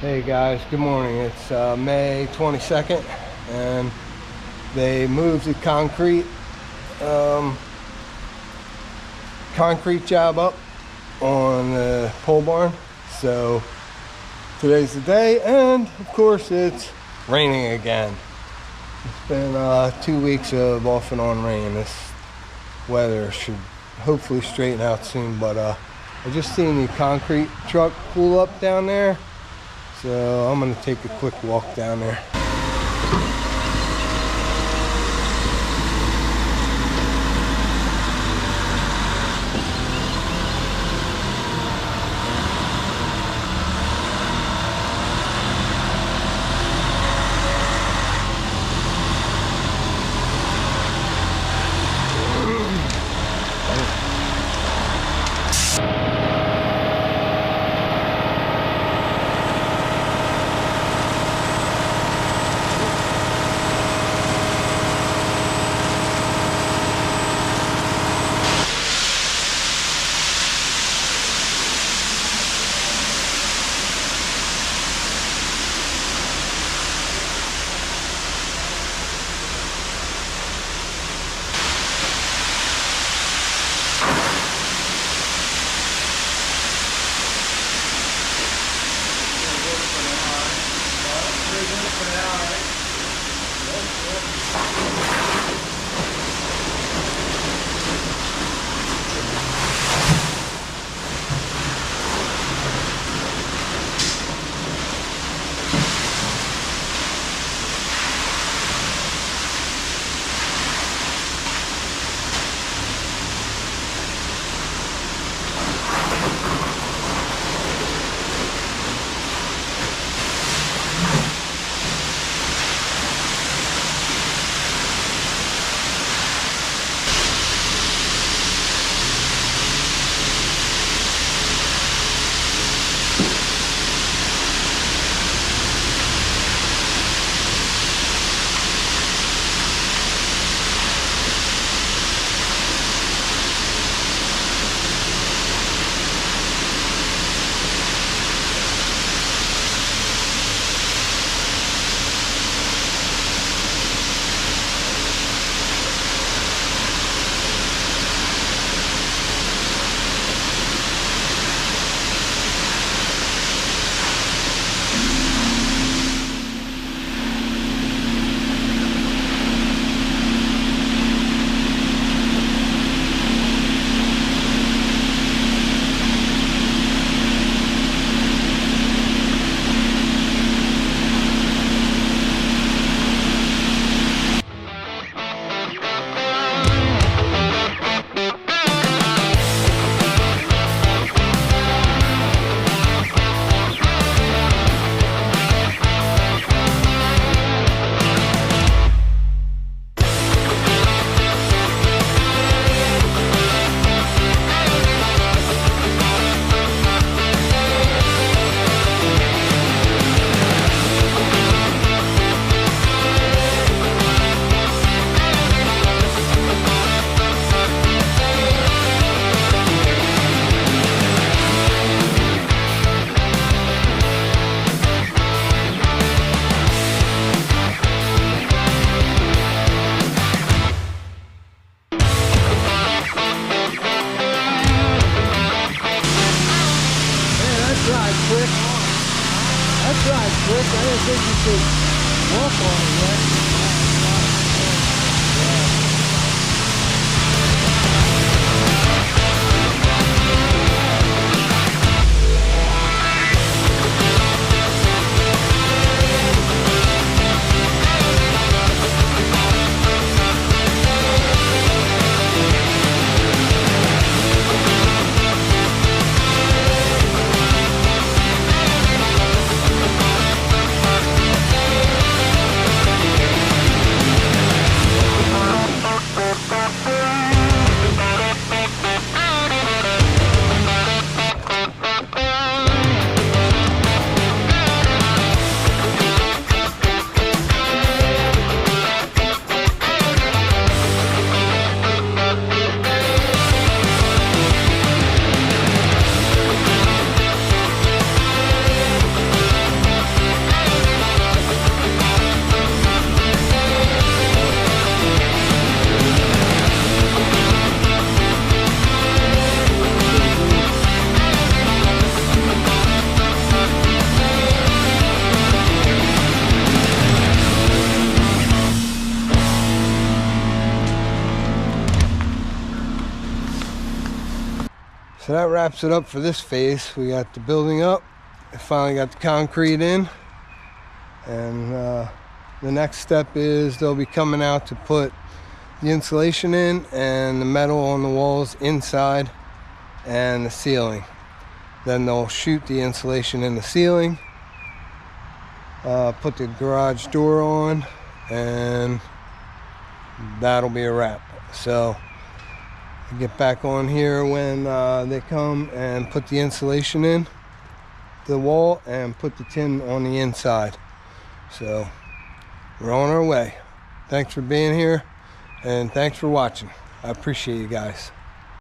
Hey guys, good morning. It's May 22nd and they moved the concrete job up on the pole barn. So today's the day, and of course it's raining again. It's been 2 weeks of off and on rain. This weather should hopefully straighten out soon, but I just seen the concrete truck pull up down there. So I'm gonna take a quick walk down there. That's quick. I didn't think you could walk on it yet. So that wraps it up for this phase. We got the building up. I finally got the concrete in. And the next step is they'll be coming out to put the insulation in and the metal on the walls inside and the ceiling. Then they'll shoot the insulation in the ceiling, put the garage door on, and that'll be a wrap. So I'll get back on here when they come and put the insulation in the wall and put the tin on the inside. So we're on our way. Thanks for being here and thanks for watching. I appreciate you guys.